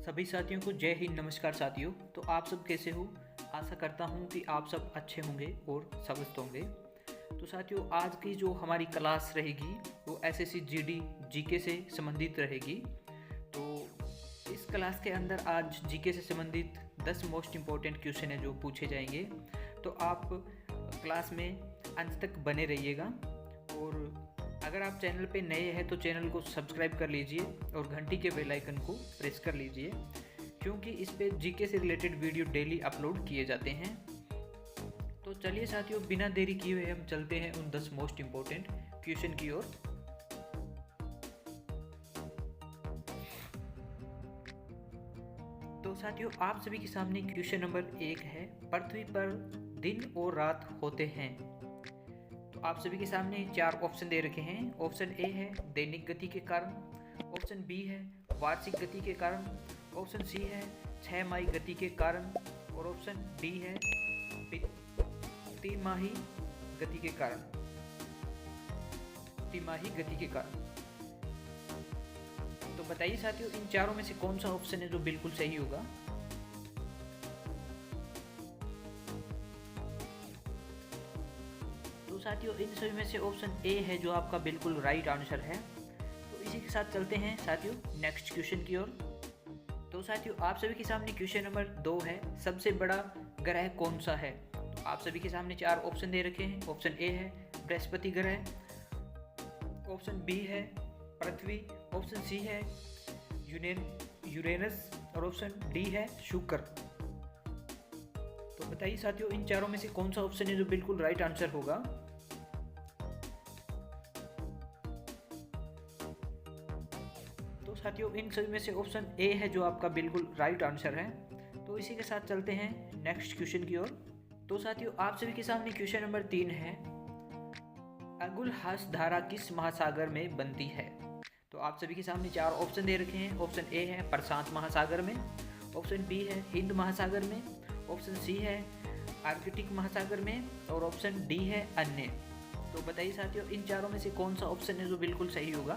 सभी साथियों को जय हिंद। नमस्कार साथियों। तो आप सब कैसे हो? आशा करता हूँ कि आप सब अच्छे होंगे और स्वस्थ होंगे। तो साथियों, आज की जो हमारी क्लास रहेगी वो एसएससी जीडी जीके से संबंधित रहेगी। तो इस क्लास के अंदर आज जीके से संबंधित 10 मोस्ट इम्पॉर्टेंट क्वेश्चन है जो पूछे जाएंगे। तो आप क्लास में अंत तक बने रहिएगा और अगर आप चैनल पे नए हैं तो चैनल को सब्सक्राइब कर लीजिए और घंटी के बेल आइकन को प्रेस कर लीजिए, क्योंकि इस पे जीके से रिलेटेड वीडियो डेली अपलोड किए जाते हैं। तो चलिए साथियों, बिना देरी किए हुए हम चलते हैं उन 10 मोस्ट इम्पोर्टेंट क्वेश्चन की ओर। तो साथियों, आप सभी के सामने क्वेश्चन नंबर 1 है, पृथ्वी पर दिन और रात होते हैं। तो आप सभी के सामने 4 ऑप्शन दे रखे हैं। ऑप्शन ए है दैनिक गति के कारण, ऑप्शन बी है वार्षिक गति के कारण, ऑप्शन सी है 6 माही गति के कारण और ऑप्शन डी है तिमाही गति के कारण। तिमाही गति के कारण। तो बताइए साथियों, इन चारों में से कौन सा ऑप्शन है जो बिल्कुल सही होगा? तो साथियों, इन सभी में से ऑप्शन ए है जो आपका बिल्कुल राइट आंसर है। तो इसी के साथ चलते हैं साथियों नेक्स्ट क्वेश्चन की ओर। तो साथियों, आप सभी के सामने क्वेश्चन नंबर 2 है, सबसे बड़ा ग्रह कौन सा है? तो आप सभी के सामने 4 ऑप्शन दे रखे हैं। ऑप्शन ए है बृहस्पति ग्रह, ऑप्शन बी है पृथ्वी, ऑप्शन सी है यूरेनस और ऑप्शन डी है शुक्र। तो बताइए साथियों, इन चारों में से कौन सा ऑप्शन है जो बिल्कुल राइट आंसर होगा? तो साथियों, इन सभी में से ऑप्शन ए है जो आपका बिल्कुल राइट आंसर है। तो इसी के साथ चलते हैं नेक्स्ट क्वेश्चन की ओर। तो साथियों, आप सभी के सामने क्वेश्चन नंबर 3 है, अगुलहास धारा किस महासागर में बनती है? तो आप सभी के सामने 4 ऑप्शन दे रखे हैं। ऑप्शन ए है प्रशांत महासागर में, ऑप्शन बी है हिंद महासागर में, ऑप्शन सी है आर्कटिक महासागर में और ऑप्शन डी है अन्य। तो बताइए साथियों, इन चारों में से कौन सा ऑप्शन है जो बिल्कुल सही होगा?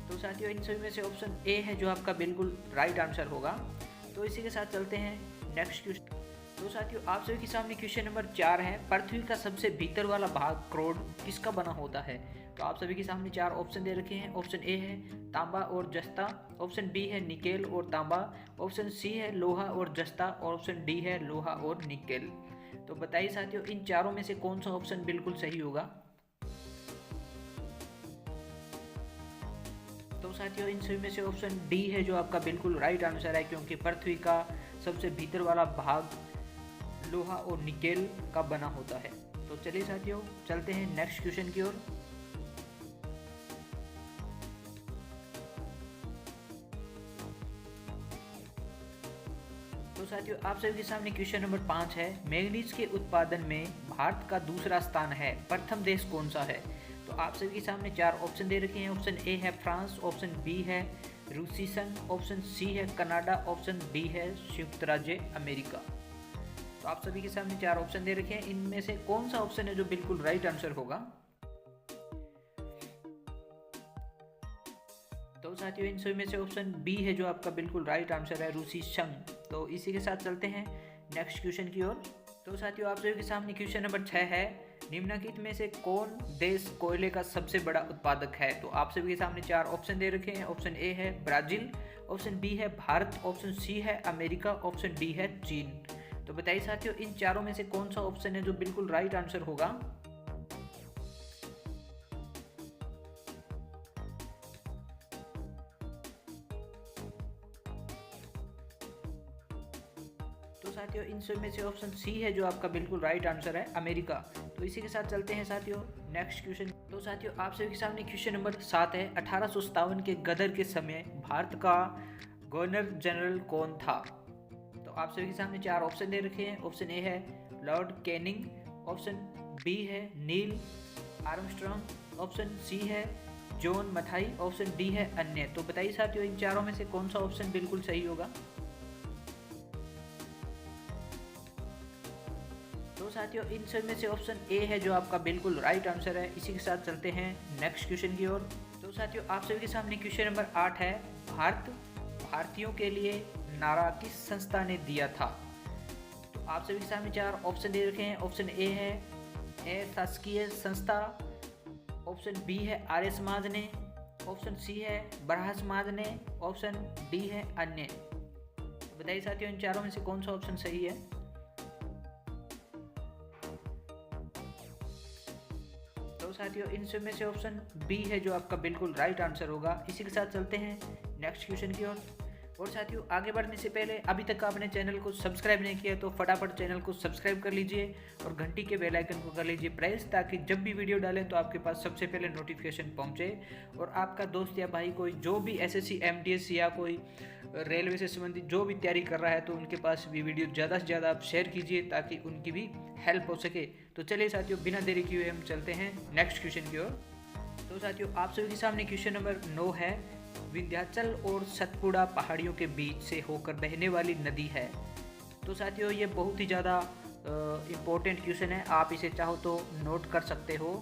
तो साथियों, इन सभी में से ऑप्शन ए है जो आपका बिल्कुल राइट आंसर होगा। तो इसी के साथ चलते हैं नेक्स्ट क्वेश्चन। तो साथियों, आप सभी के सामने क्वेश्चन नंबर 4 है, पृथ्वी का सबसे भीतर वाला भाग क्रोड किसका बना होता है? तो आप सभी के सामने 4 ऑप्शन दे रखे हैं। ऑप्शन ए है तांबा और जस्ता, ऑप्शन बी है निकेल और तांबा, ऑप्शन सी है लोहा और जस्ता और ऑप्शन डी है लोहा और निकेल। तो बताइए साथियों, इन चारों में से कौन सा ऑप्शन बिल्कुल सही होगा? तो साथियों, इन सभी में से ऑप्शन डी है जो आपका बिल्कुल राइट आंसर है, क्योंकि पृथ्वी का सबसे भीतर वाला भाग लोहा और निकेल का बना होता है। तो चलिए साथियों, चलते हैं नेक्स्ट क्वेश्चन की ओर। तो साथियों, आप सभी के सामने क्वेश्चन नंबर 5 है, मैग्नीज के उत्पादन में भारत का दूसरा स्थान है, प्रथम देश कौन सा है? तो आप सभी के सामने 4 ऑप्शन दे रखे हैं। ऑप्शन ए है फ्रांस, ऑप्शन बी है रूसी संघ, ऑप्शन सी है कनाडा, ऑप्शन डी है संयुक्त राज्य अमेरिका। तो आप सभी के सामने 4 ऑप्शन दे रखे हैं, इनमें से कौन सा ऑप्शन है जो बिल्कुल राइट आंसर होगा? तो साथियों, इन सभी में से ऑप्शन बी है जो आपका बिल्कुल राइट आंसर है, रूसी संघ। तो इसी के साथ चलते हैं नेक्स्ट क्वेश्चन की ओर। तो साथियों, आप सभी के सामने क्वेश्चन नंबर 6 है, निम्नलिखित में से कौन देश कोयले का सबसे बड़ा उत्पादक है? तो आप सभी के सामने 4 ऑप्शन दे रखे हैं। ऑप्शन ए है ब्राजील, ऑप्शन बी है भारत, ऑप्शन सी है अमेरिका, ऑप्शन डी है चीन। तो बताइए साथियों, इन चारों में से कौन सा ऑप्शन है जो बिल्कुल राइट आंसर होगा? तो साथियों, इन सब में से ऑप्शन सी है जो आपका बिल्कुल राइट आंसर है, अमेरिका। तो इसी के साथ चलते हैं साथियों नेक्स्ट क्वेश्चन। तो साथियों, आप सभी के सामने क्वेश्चन नंबर 7 है, 1857 के गदर के समय भारत का गवर्नर जनरल कौन था? तो आप सभी के सामने 4 ऑप्शन दे रखे हैं। ऑप्शन ए है लॉर्ड कैनिंग, ऑप्शन बी है नील आर्मस्ट्रॉन्ग, ऑप्शन सी है जॉन मथाई, ऑप्शन डी है अन्य। तो बताइए साथियों, इन चारों में से कौन सा ऑप्शन बिल्कुल सही होगा? तो साथियों, इन सब में से ऑप्शन ए है जो आपका बिल्कुल राइट आंसर है। इसी के साथ चलते हैं नेक्स्ट क्वेश्चन की ओर। तो तो साथियों आप सभी के सामने क्वेश्चन नंबर 8 है। भारतीयों के लिए नारा किस संस्था ने दिया था? तो आप सभी के सामने 4 ऑप्शन दे रखे हैं। ऑप्शन ए है अशासकीय संस्था, ऑप्शन बी है आर्य समाज ने, ऑप्शन सी है ब्रह्म समाज ने, ऑप्शन डी है अन्य। तो बताइए साथियों इन चारों में से कौन सा ऑप्शन सही है? तो साथियों इन सब में से ऑप्शन बी है जो आपका बिल्कुल राइट आंसर होगा। इसी के साथ चलते हैं नेक्स्ट क्वेश्चन की ओर। और साथियों आगे बढ़ने से पहले अभी तक आपने चैनल को सब्सक्राइब नहीं किया तो फटाफट चैनल को सब्सक्राइब कर लीजिए और घंटी के बेल आइकन को कर लीजिए प्रेस, ताकि जब भी वीडियो डालें तो आपके पास सबसे पहले नोटिफिकेशन पहुंचे। और आपका दोस्त या भाई कोई जो भी एसएससी एमटीएस या कोई रेलवे से संबंधित जो भी तैयारी कर रहा है तो उनके पास भी वीडियो ज़्यादा से ज़्यादा आप शेयर कीजिए ताकि उनकी भी हेल्प हो सके। तो चलिए साथियों बिना देरी किए हुए हम चलते हैं नेक्स्ट क्वेश्चन की ओर। तो साथियों आप सभी के सामने क्वेश्चन नंबर 9 है। विंध्याचल और सतपुड़ा पहाड़ियों के बीच से होकर बहने वाली नदी है। तो साथियों ये बहुत ही ज़्यादा इम्पोर्टेंट क्वेश्चन है, आप इसे चाहो तो नोट कर सकते हो।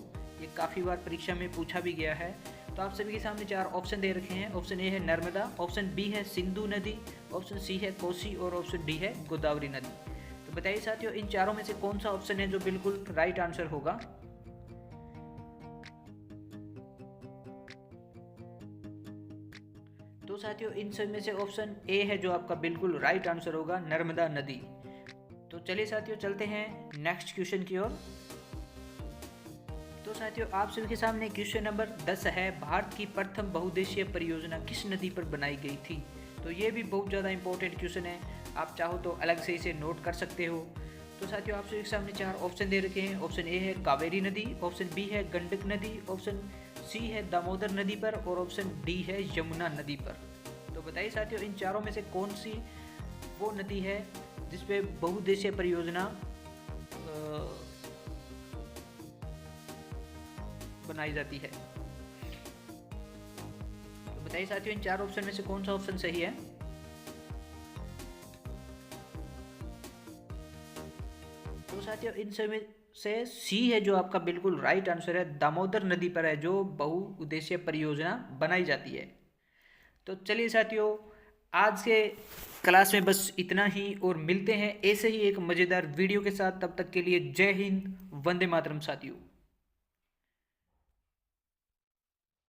ये काफ़ी बार परीक्षा में पूछा भी गया है। तो आप सभी के सामने 4 ऑप्शन दे रखे हैं। ऑप्शन ए है नर्मदा, ऑप्शन बी है सिंधु नदी, ऑप्शन सी है कोसी और ऑप्शन डी है गोदावरी नदी। तो बताइए साथियों इन चारों में से कौन सा ऑप्शन है जो बिल्कुल राइट आंसर होगा? तो साथियों इन सब में से ऑप्शन ए है जो आपका बिल्कुल राइट आंसर होगा, नर्मदा नदी। तो चलिए साथियों चलते हैं नेक्स्ट क्वेश्चन की ओर। तो साथियों आप सभी के सामने क्वेश्चन नंबर 10 है। भारत की प्रथम बहुउद्देशीय परियोजना किस नदी पर बनाई गई थी? तो ये भी बहुत ज़्यादा इंपॉर्टेंट क्वेश्चन है, आप चाहो तो अलग से इसे नोट कर सकते हो। तो साथियों आप सभी के सामने 4 ऑप्शन दे रखे हैं। ऑप्शन ए है कावेरी नदी, ऑप्शन बी है गंडक नदी, ऑप्शन सी है दामोदर नदी पर और ऑप्शन डी है यमुना नदी पर। तो बताइए साथियों इन चारों में से कौन सी वो नदी है जिसपे बहुउद्देशीय परियोजना बनाई जाती है? तो बताइए साथियों इन 4 ऑप्शन में से कौन सा ऑप्शन सही है? तो साथियों इन सब में से सी है जो आपका बिल्कुल राइट आंसर है, दामोदर नदी पर है जो बहुउद्देशीय परियोजना बनाई जाती है। तो चलिए साथियों आज के क्लास में बस इतना ही और मिलते हैं ऐसे ही एक मज़ेदार वीडियो के साथ। तब तक के लिए जय हिंद, वंदे मातरम साथियों।